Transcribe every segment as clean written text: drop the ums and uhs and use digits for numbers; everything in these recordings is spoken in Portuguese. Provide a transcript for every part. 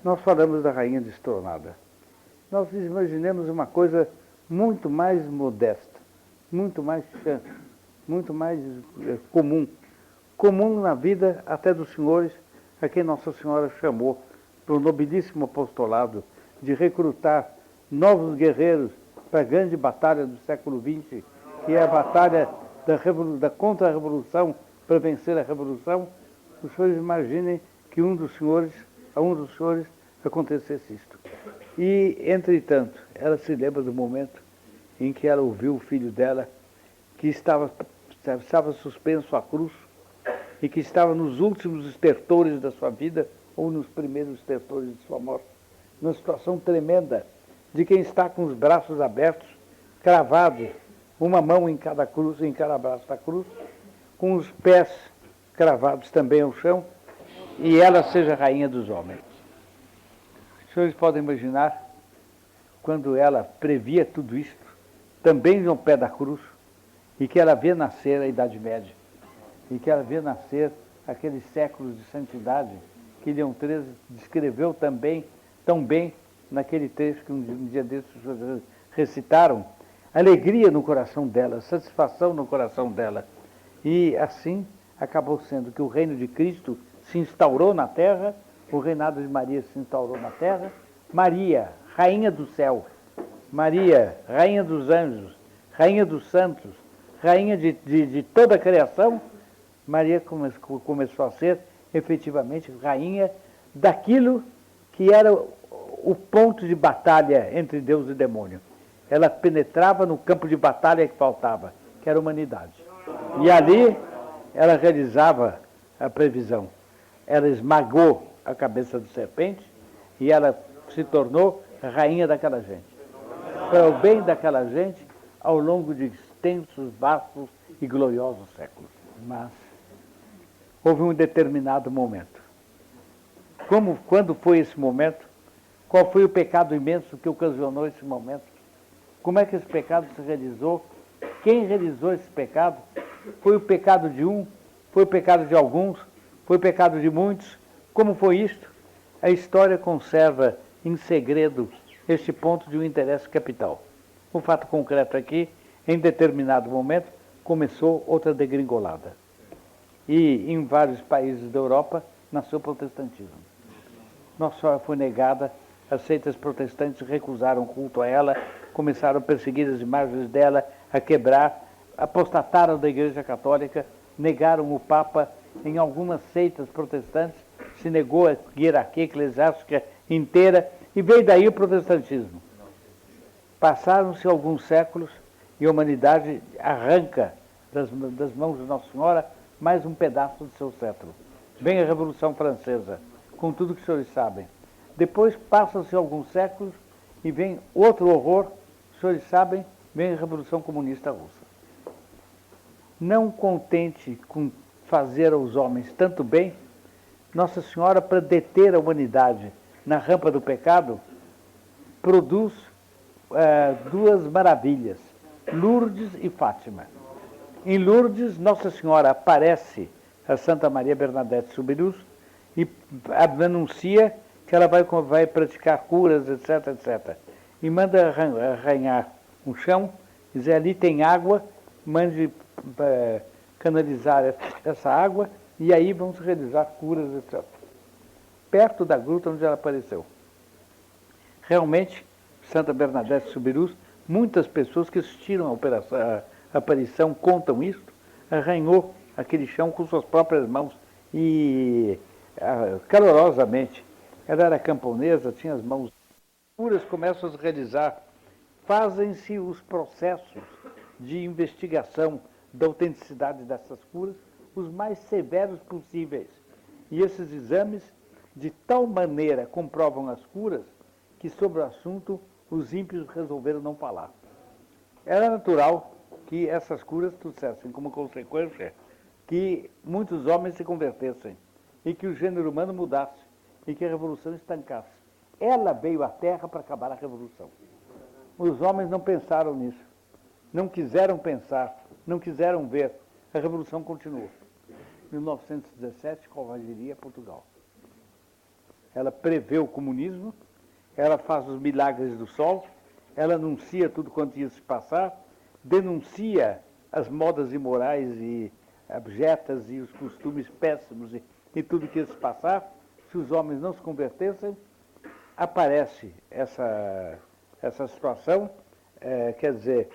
nós falamos da rainha destronada. Nós imaginemos uma coisa muito mais modesta, muito mais comum. Comum na vida até dos senhores, a quem Nossa Senhora chamou para o nobilíssimo apostolado de recrutar novos guerreiros para a grande batalha do século XX, que é a batalha da contra-revolução para vencer a revolução. Os senhores imaginem que a um dos senhores acontecesse isto. E, entretanto, ela se lembra do momento em que ela ouviu o filho dela, que estava suspenso à cruz, e que estava nos últimos estertores da sua vida, ou nos primeiros estertores de sua morte, numa situação tremenda, de quem está com os braços abertos, cravados, uma mão em cada cruz, em cada braço da cruz, com os pés cravados também ao chão, e ela seja rainha dos homens. Os senhores podem imaginar, quando ela previa tudo isto, também no pé da cruz, e que ela vê nascer a Idade Média, e que ela vê nascer aqueles séculos de santidade que Leão XIII descreveu também, tão bem, naquele trecho que um dia desses recitaram, alegria no coração dela, satisfação no coração dela. E assim acabou sendo que o reino de Cristo se instaurou na terra, o reinado de Maria se instaurou na terra. Maria, rainha do céu, Maria, rainha dos anjos, rainha dos santos, rainha de toda a criação, Maria começou a ser efetivamente rainha daquilo que era o ponto de batalha entre Deus e demônio. Ela penetrava no campo de batalha que faltava, que era a humanidade. E ali ela realizava a previsão. Ela esmagou a cabeça do serpente e ela se tornou a rainha daquela gente. Para o bem daquela gente ao longo de extensos, vastos e gloriosos séculos. Mas houve um determinado momento. Quando foi esse momento? Qual foi o pecado imenso que ocasionou esse momento? Como é que esse pecado se realizou? Quem realizou esse pecado? Foi o pecado de um? Foi o pecado de alguns? Foi o pecado de muitos? Como foi isto? A história conserva em segredo este ponto de um interesse capital. O fato concreto aqui, em determinado momento, começou outra degringolada. E em vários países da Europa nasceu o protestantismo. Nossa Senhora foi negada, as seitas protestantes recusaram culto a ela, começaram a perseguir as imagens dela, a quebrar, apostataram da Igreja Católica, negaram o Papa. Em algumas seitas protestantes se negou a hierarquia eclesiástica inteira e veio daí o protestantismo. Passaram-se alguns séculos e a humanidade arranca das mãos de Nossa Senhora mais um pedaço do seu cetro. Vem a Revolução Francesa, com tudo que os senhores sabem. Depois passam-se alguns séculos e vem outro horror, os senhores sabem, vem a Revolução Comunista Russa. Não contente com fazer aos homens tanto bem, Nossa Senhora, para deter a humanidade na rampa do pecado, produz duas maravilhas, Lourdes e Fátima. Em Lourdes, Nossa Senhora aparece a Santa Maria Bernadette Soubirous e anuncia que ela vai praticar curas, etc, etc. E manda arranhar um chão, dizer, ali tem água, mande canalizar essa água, e aí vão se realizar curas, etc. Perto da gruta onde ela apareceu. Realmente, Santa Bernadette Soubirous, muitas pessoas que assistiram a aparição contam isso, arranhou aquele chão com suas próprias mãos e calorosamente. Ela era camponesa, tinha as mãos. Curas começam a se realizar, fazem-se os processos de investigação da autenticidade dessas curas os mais severos possíveis. E esses exames, de tal maneira, comprovam as curas, que sobre o assunto os ímpios resolveram não falar. Era natural que essas curas trouxessem como consequência que muitos homens se convertessem e que o gênero humano mudasse e que a revolução estancasse. Ela veio à Terra para acabar a revolução. Os homens não pensaram nisso, não quiseram pensar, não quiseram ver. A revolução continuou. 1917, covardia Portugal. ela prevê o comunismo, ela faz os milagres do sol, ela anuncia tudo quanto ia se passar, denuncia as modas imorais e abjetas e os costumes péssimos e tudo que ia se passar, se os homens não se convertessem, aparece essa situação, quer dizer,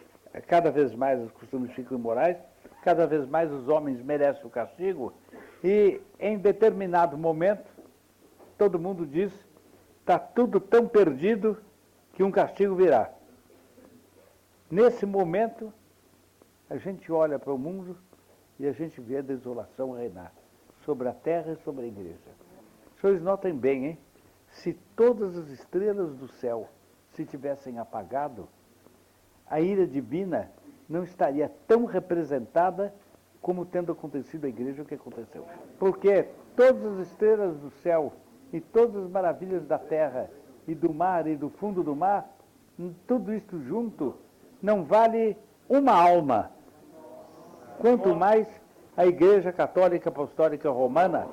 cada vez mais os costumes ficam imorais, cada vez mais os homens merecem o castigo, e em determinado momento, todo mundo diz, está tudo tão perdido que um castigo virá. Nesse momento, a gente olha para o mundo e a gente vê a desolação reinar sobre a terra e sobre a igreja. Os senhores notem bem, hein? Se todas as estrelas do céu se tivessem apagado, a ira divina não estaria tão representada como tendo acontecido a igreja o que aconteceu. Porque todas as estrelas do céu e todas as maravilhas da terra e do mar e do fundo do mar, tudo isso junto não vale uma alma. Quanto mais a Igreja Católica Apostólica Romana,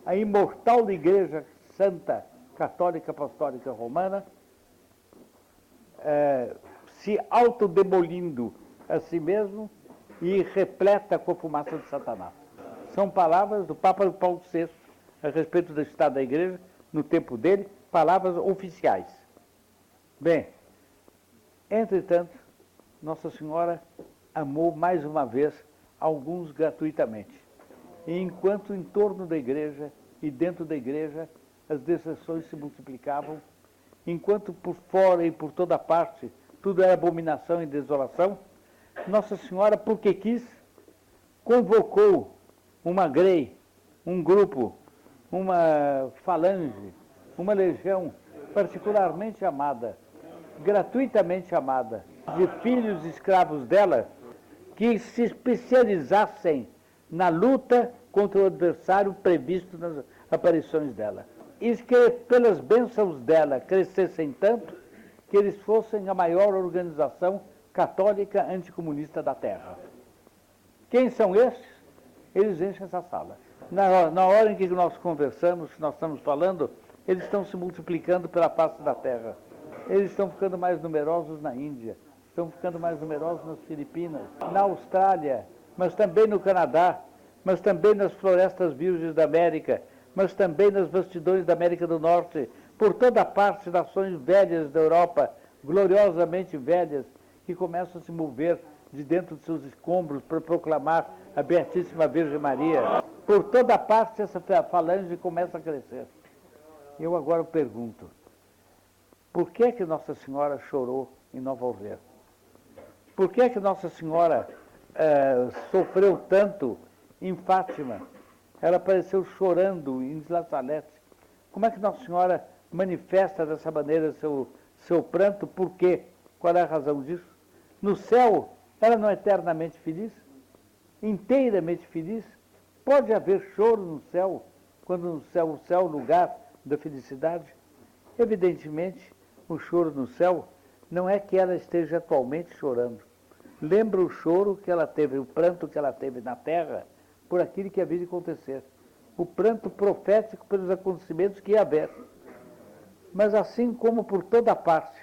a imortal Igreja Santa Católica Apostólica Romana, se autodemolindo a si mesmo e repleta com a fumaça de Satanás. São palavras do Papa Paulo VI a respeito do estado da Igreja, no tempo dele, palavras oficiais. Bem, entretanto, Nossa Senhora amou mais uma vez alguns gratuitamente. E enquanto em torno da igreja e dentro da igreja as deserções se multiplicavam, enquanto por fora e por toda parte tudo era abominação e desolação, Nossa Senhora, porque quis, convocou uma grei, um grupo, uma falange, uma legião particularmente amada, gratuitamente amada, de filhos escravos dela, que se especializassem na luta contra o adversário previsto nas aparições dela. E que pelas bênçãos dela crescessem tanto que eles fossem a maior organização católica anticomunista da Terra. Quem são estes? Eles enchem essa sala. Na hora em que nós conversamos, nós estamos falando, eles estão se multiplicando pela face da Terra. Eles estão ficando mais numerosos na Índia, estão ficando mais numerosos nas Filipinas, na Austrália, mas também no Canadá, mas também nas florestas virgens da América, mas também nas vastidões da América do Norte, por toda parte, nações velhas da Europa, gloriosamente velhas, que começam a se mover de dentro de seus escombros para proclamar a Beatíssima Virgem Maria. Por toda parte essa falange começa a crescer. Eu agora pergunto, por que é que Nossa Senhora chorou em Nova Alvear? Por que é que Nossa Senhora sofreu tanto em Fátima? Ela apareceu chorando em La Salette. Como é que Nossa Senhora manifesta dessa maneira seu pranto? Por quê? Qual é a razão disso? No céu, ela não é eternamente feliz? Inteiramente feliz? Pode haver choro no céu, quando o céu é o lugar da felicidade? Evidentemente, o choro no céu não é que ela esteja atualmente chorando. Lembra o choro que ela teve, o pranto que ela teve na terra, por aquilo que havia de acontecer. O pranto profético pelos acontecimentos que ia haver. Mas assim como por toda parte,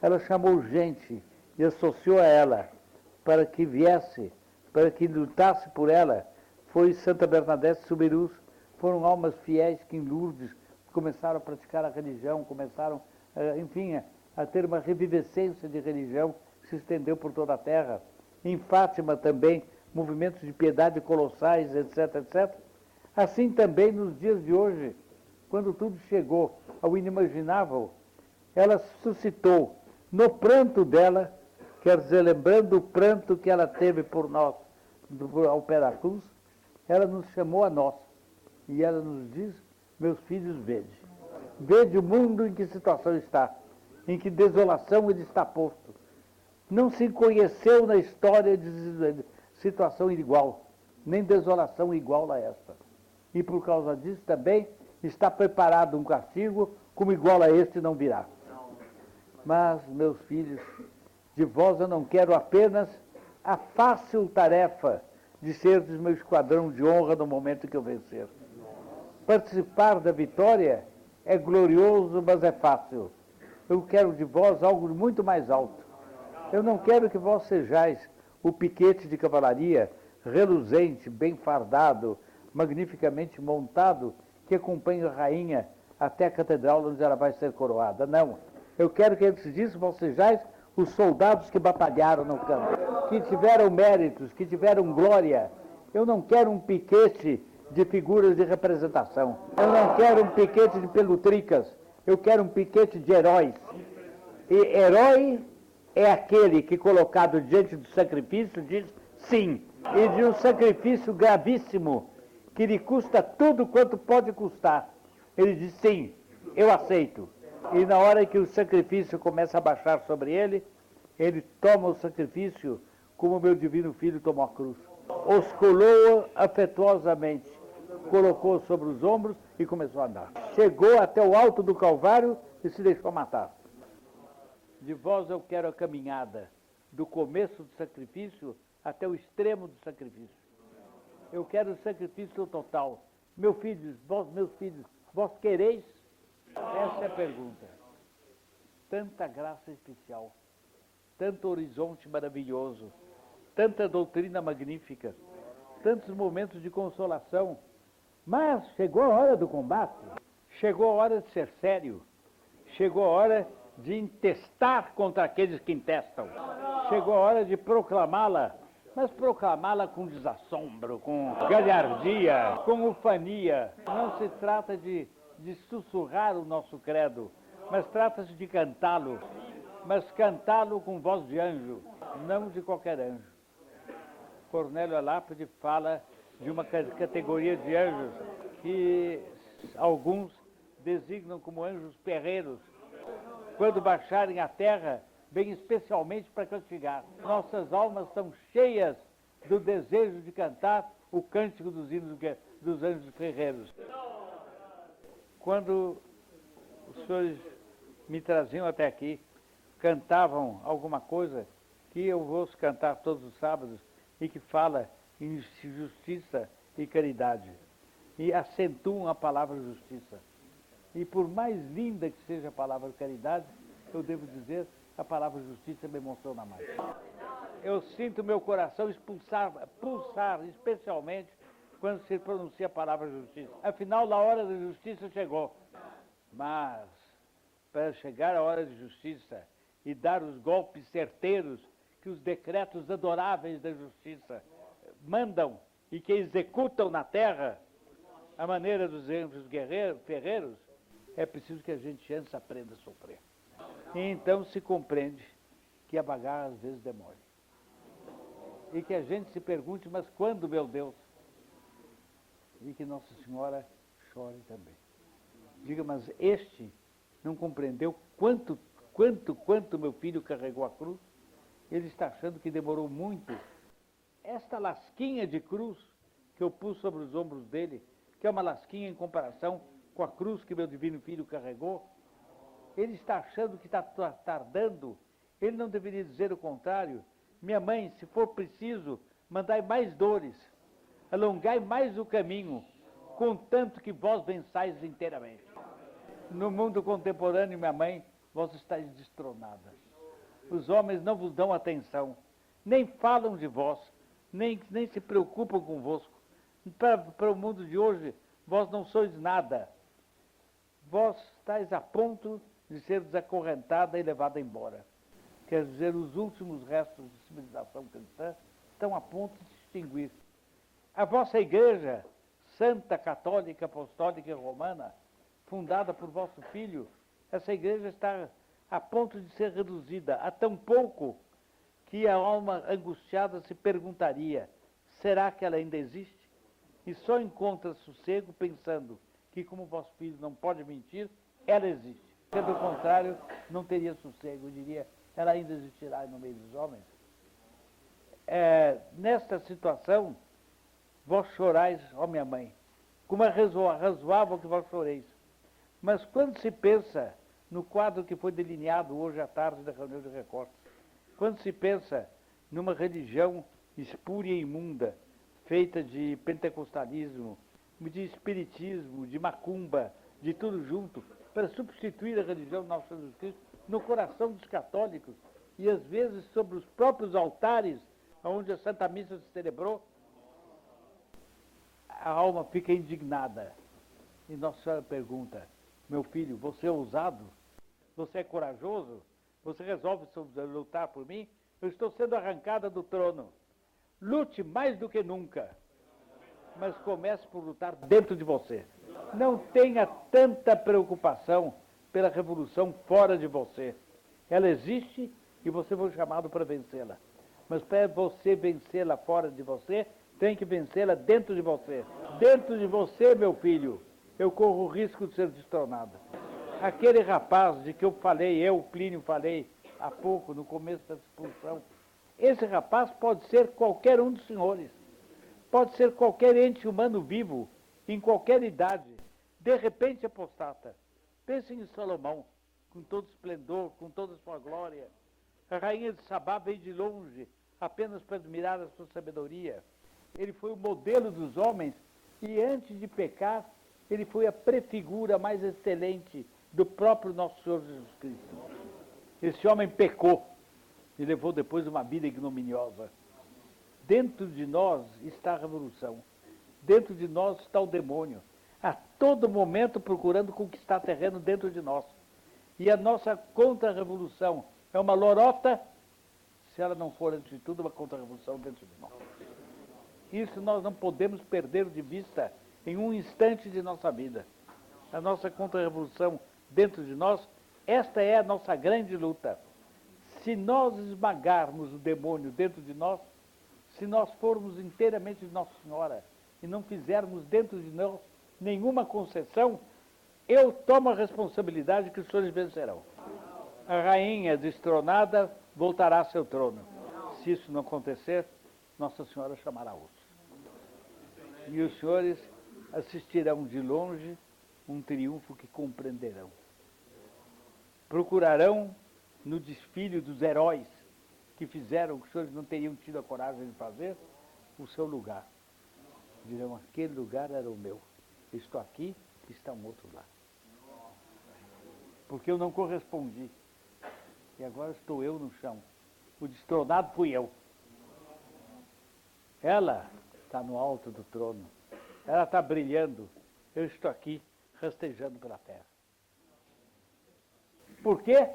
ela chamou gente e associou a ela para que viesse, para que lutasse por ela, foi Santa Bernadette de Soubirous, foram almas fiéis que em Lourdes começaram a praticar a religião, começaram, enfim, a ter uma revivescência de religião que se estendeu por toda a terra. Em Fátima também, movimentos de piedade colossais, etc, etc. Assim também nos dias de hoje, quando tudo chegou ao inimaginável, ela suscitou no pranto dela, quer dizer, lembrando o pranto que ela teve por nós ao pé da cruz, ela nos chamou a nós. E ela nos diz, meus filhos, vede. Vede o mundo em que situação está, em que desolação ele está posto. Não se conheceu na história de situação igual, nem desolação igual a esta. E por causa disso também está preparado um castigo como igual a este não virá. Mas, meus filhos, de vós eu não quero apenas a fácil tarefa de serdes meu esquadrão de honra no momento que eu vencer. Participar da vitória é glorioso, mas é fácil. Eu quero de vós algo muito mais alto. Eu não quero que vós sejais o piquete de cavalaria, reluzente, bem fardado, magnificamente montado, que acompanha a rainha até a catedral onde ela vai ser coroada. Não. Eu quero que antes disso vós sejais os soldados que batalharam no campo, que tiveram méritos, que tiveram glória. Eu não quero um piquete de figuras de representação. Eu não quero um piquete de pelutricas. Eu quero um piquete de heróis. E herói é aquele que, colocado diante do sacrifício, diz sim. E de um sacrifício gravíssimo, que lhe custa tudo quanto pode custar. Ele diz sim, eu aceito. E na hora que o sacrifício começa a baixar sobre ele, ele toma o sacrifício como o meu divino filho tomou a cruz. Osculou-a afetuosamente, colocou sobre os ombros e começou a andar. Chegou até o alto do Calvário e se deixou matar. De vós eu quero a caminhada do começo do sacrifício até o extremo do sacrifício. Eu quero o sacrifício total. Meus filhos, vós quereis? Essa é a pergunta. Tanta graça especial, tanto horizonte maravilhoso, tanta doutrina magnífica, tantos momentos de consolação. Mas chegou a hora do combate, chegou a hora de ser sério, chegou a hora de intestar contra aqueles que intestam, chegou a hora de proclamá-la, mas proclamá-la com desassombro, com galhardia, com ufania. Não se trata de sussurrar o nosso credo, mas trata-se de cantá-lo, mas cantá-lo com voz de anjo, não de qualquer anjo. Cornélio Lápide fala de uma categoria de anjos que alguns designam como anjos perreiros, quando baixarem à terra, bem especialmente para castigar. Nossas almas estão cheias do desejo de cantar o cântico dos hinos dos anjos ferreiros. Quando os senhores me traziam até aqui, cantavam alguma coisa que eu vou cantar todos os sábados e que fala em justiça e caridade. E acentuam a palavra justiça. E por mais linda que seja a palavra caridade, eu devo dizer, a palavra justiça me emociona mais. Eu sinto meu coração pulsar, especialmente quando se pronuncia a palavra justiça. Afinal, a hora da justiça chegou. Mas, para chegar à hora de justiça e dar os golpes certeiros que os decretos adoráveis da justiça mandam e que executam na terra, a maneira dos anjos ferreiros, é preciso que a gente antes aprenda a sofrer. E então se compreende que a bagarra às vezes demora. E que a gente se pergunte, mas quando, meu Deus? E que Nossa Senhora chore também. Diga, mas este não compreendeu quanto meu filho carregou a cruz? Ele está achando que demorou muito. Esta lasquinha de cruz que eu pus sobre os ombros dele, que é uma lasquinha em comparação com a cruz que meu divino filho carregou, ele está achando que está tardando. Ele não deveria dizer o contrário. Minha mãe, se for preciso, mandai mais dores, alongai mais o caminho, contanto que vós vençais inteiramente. No mundo contemporâneo, minha mãe, vós estáis destronadas. Os homens não vos dão atenção, nem falam de vós, nem se preocupam convosco. Para o mundo de hoje, vós não sois nada. Vós estáis a ponto de ser desacorrentada e levada embora. Quer dizer, os últimos restos de civilização cristã estão a ponto de se extinguir. A vossa igreja, santa, católica, apostólica e romana, fundada por vosso filho, essa igreja está a ponto de ser reduzida a tão pouco que a alma angustiada se perguntaria, será que ela ainda existe? E só encontra sossego pensando que, como vosso filho não pode mentir, ela existe. Pelo contrário, não teria sossego, eu diria, ela ainda existirá no meio dos homens. Nesta situação, vós chorais, ó minha mãe, como é razoável que vós choreis. Mas quando se pensa no quadro que foi delineado hoje à tarde da reunião de recortes, quando se pensa numa religião espúria e imunda, feita de pentecostalismo, de espiritismo, de macumba, de tudo junto, para substituir a religião do nosso Jesus Cristo no coração dos católicos e às vezes sobre os próprios altares onde a Santa Missa se celebrou, a alma fica indignada. E Nossa Senhora pergunta: meu filho, você é ousado? Você é corajoso? Você resolve lutar por mim? Eu estou sendo arrancada do trono. Lute mais do que nunca, mas comece por lutar dentro de você. Não tenha tanta preocupação pela revolução fora de você. Ela existe e você foi chamado para vencê-la. Mas para você vencê-la fora de você, tem que vencê-la dentro de você. Dentro de você, meu filho, eu corro o risco de ser destronado. Aquele rapaz de que eu, Plínio, falei há pouco, no começo da expulsão, esse rapaz pode ser qualquer um dos senhores. Pode ser qualquer ente humano vivo, em qualquer idade, de repente apostata. Pensem em Salomão, com todo esplendor, com toda a sua glória. A rainha de Sabá veio de longe, apenas para admirar a sua sabedoria. Ele foi o modelo dos homens e antes de pecar, ele foi a prefigura mais excelente do próprio nosso Senhor Jesus Cristo. Esse homem pecou e levou depois uma vida ignominiosa. Dentro de nós está a revolução. Dentro de nós está o demônio. A todo momento procurando conquistar terreno dentro de nós. E a nossa contra-revolução é uma lorota, se ela não for, antes de tudo, uma contra-revolução dentro de nós. Isso nós não podemos perder de vista em um instante de nossa vida. A nossa contra-revolução dentro de nós, esta é a nossa grande luta. Se nós esmagarmos o demônio dentro de nós, se nós formos inteiramente de Nossa Senhora e não fizermos dentro de nós nenhuma concessão, eu tomo a responsabilidade que os senhores vencerão. A rainha destronada voltará a seu trono. Se isso não acontecer, Nossa Senhora chamará outros. E os senhores assistirão de longe um triunfo que compreenderão. Procurarão no desfile dos heróis que fizeram o que os senhores não teriam tido a coragem de fazer, o seu lugar. Dirão: aquele lugar era o meu. Eu estou aqui, está um outro lá. Porque eu não correspondi. E agora estou eu no chão. O destronado fui eu. Ela está no alto do trono. Ela está brilhando. Eu estou aqui, rastejando pela terra. Por quê?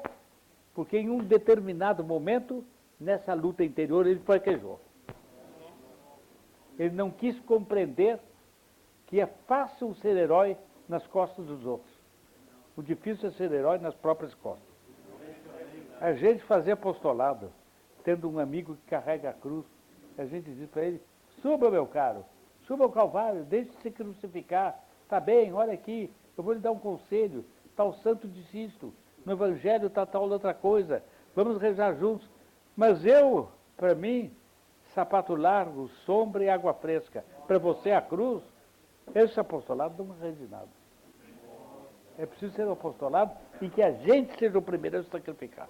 Porque em um determinado momento, nessa luta interior, ele fraquejou. Ele não quis compreender que é fácil ser herói nas costas dos outros. O difícil é ser herói nas próprias costas. A gente fazia apostolado, tendo um amigo que carrega a cruz, a gente diz para ele: suba, meu caro, suba ao Calvário, deixe de se crucificar. Tá bem, olha aqui, eu vou lhe dar um conselho. Tal santo disse isto, no Evangelho está tal outra coisa, vamos rezar juntos. Mas eu, para mim, sapato largo, sombra e água fresca. Para você, a cruz, esse apostolado não rende nada. É preciso ser um apostolado em que a gente seja o primeiro a se sacrificar.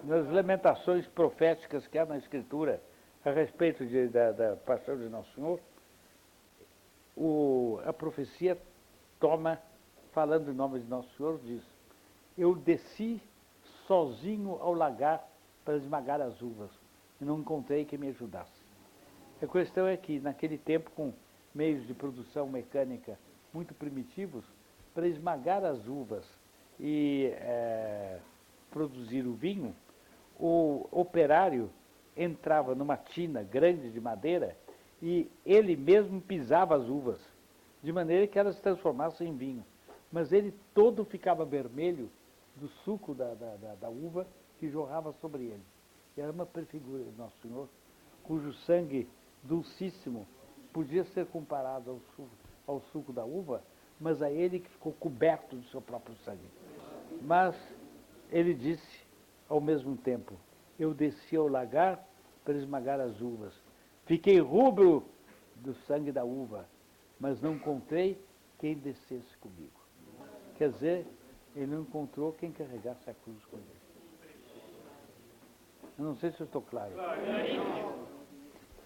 Nas lamentações proféticas que há na Escritura a respeito da paixão de Nosso Senhor, a profecia toma, falando em nome de Nosso Senhor, diz: eu desci sozinho ao lagar para esmagar as uvas e não encontrei quem me ajudasse. A questão é que, naquele tempo, com meios de produção mecânica muito primitivos, para esmagar as uvas e produzir o vinho, o operário entrava numa tina grande de madeira e ele mesmo pisava as uvas, de maneira que elas se transformassem em vinho. Mas ele todo ficava vermelho do suco da uva que jorrava sobre ele. Era uma prefigura de Nosso Senhor, cujo sangue dulcíssimo podia ser comparado ao suco da uva, mas a ele que ficou coberto do seu próprio sangue. Mas ele disse, ao mesmo tempo: eu desci ao lagar para esmagar as uvas. Fiquei rubro do sangue da uva, mas não encontrei quem descesse comigo. Quer dizer, ele não encontrou quem carregasse a cruz com ele. Eu não sei se eu estou claro.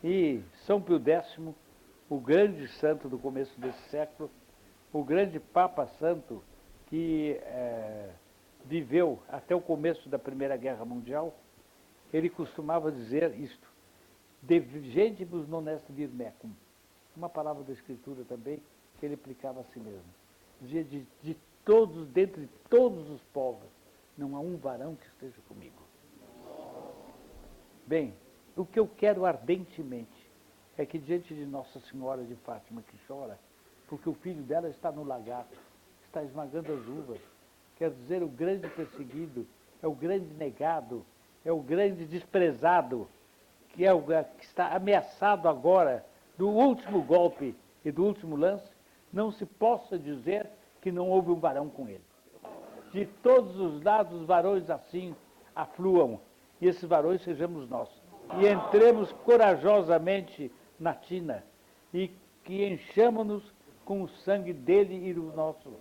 E São Pio X, o grande santo do começo desse século, o grande Papa Santo que viveu até o começo da Primeira Guerra Mundial, ele costumava dizer isto: de gentibus non est vir mecum. Uma palavra da Escritura também, que ele aplicava a si mesmo. Dizia de todos, dentre todos os povos, não há um varão que esteja comigo. Bem, o que eu quero ardentemente é que diante de Nossa Senhora de Fátima, que chora, porque o filho dela está no lagarto, está esmagando as uvas, quer dizer, o grande perseguido, é o grande negado, é o grande desprezado, que está ameaçado agora do último golpe e do último lance, não se possa dizer que não houve um varão com ele. De todos os lados, os varões assim afluam, e esses varões sejamos nós. E entremos corajosamente na tina, e que enchamos-nos com o sangue dele e do nosso,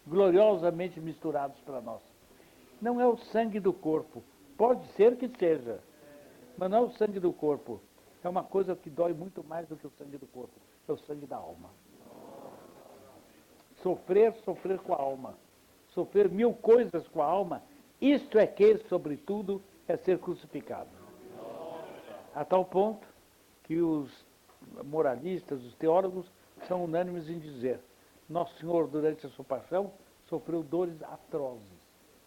gloriosamente misturados para nós. Não é o sangue do corpo, pode ser que seja, mas não é o sangue do corpo. É uma coisa que dói muito mais do que o sangue do corpo, é o sangue da alma. Sofrer com a alma, sofrer mil coisas com a alma, isto é que, sobretudo, é ser crucificado. A tal ponto que os moralistas, os teólogos, são unânimes em dizer: Nosso Senhor, durante a sua paixão, sofreu dores atrozes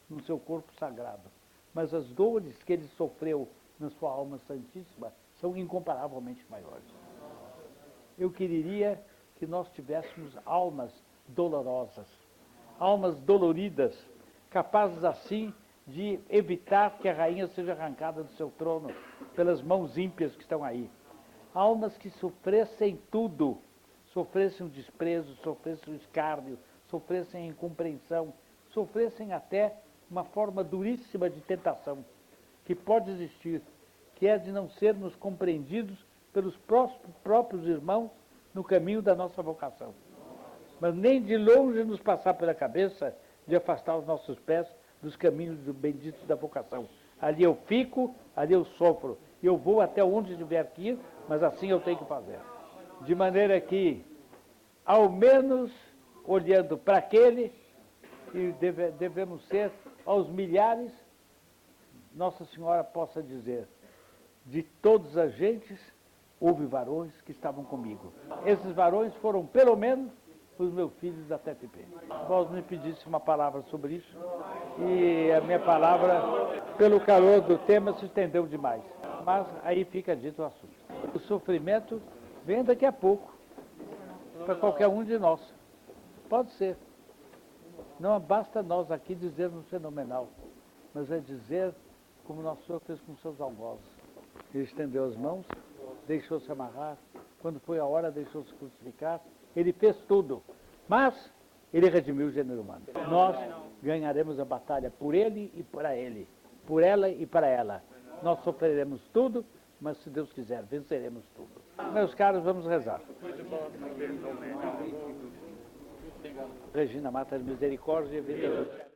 no seu corpo sagrado, mas as dores que ele sofreu na sua alma santíssima são incomparavelmente maiores. Eu queria que nós tivéssemos almas dolorosas, almas doloridas, capazes assim de evitar que a rainha seja arrancada do seu trono pelas mãos ímpias que estão aí. Almas que sofressem tudo, sofressem o desprezo, sofressem o escárnio, sofressem a incompreensão, sofressem até uma forma duríssima de tentação, que pode existir, que é de não sermos compreendidos pelos próprios irmãos no caminho da nossa vocação. Mas nem de longe nos passar pela cabeça de afastar os nossos pés dos caminhos benditos da vocação. Ali eu fico, ali eu sofro, eu vou até onde tiver que ir, mas assim eu tenho que fazer. De maneira que, ao menos, olhando para aquele que devemos ser aos milhares, Nossa Senhora possa dizer: de todas as gentes, houve varões que estavam comigo. Esses varões foram, pelo menos, os meus filhos da TTP. Vós me pedisse uma palavra sobre isso, e a minha palavra, pelo calor do tema, se estendeu demais. Mas aí fica dito o assunto. O sofrimento vem daqui a pouco, para qualquer um de nós. Pode ser. Não basta nós aqui dizermos fenomenal, mas é dizer como Nosso Senhor fez com seus algozes. Ele estendeu as mãos, deixou-se amarrar, quando foi a hora deixou-se crucificar, ele fez tudo, mas ele redimiu o gênero humano. Nós ganharemos a batalha por ele e para ele, por ela e para ela. Nós sofreremos tudo, mas se Deus quiser, venceremos tudo. Meus caros, vamos rezar. Regina, Mata de Misericórdia, vida.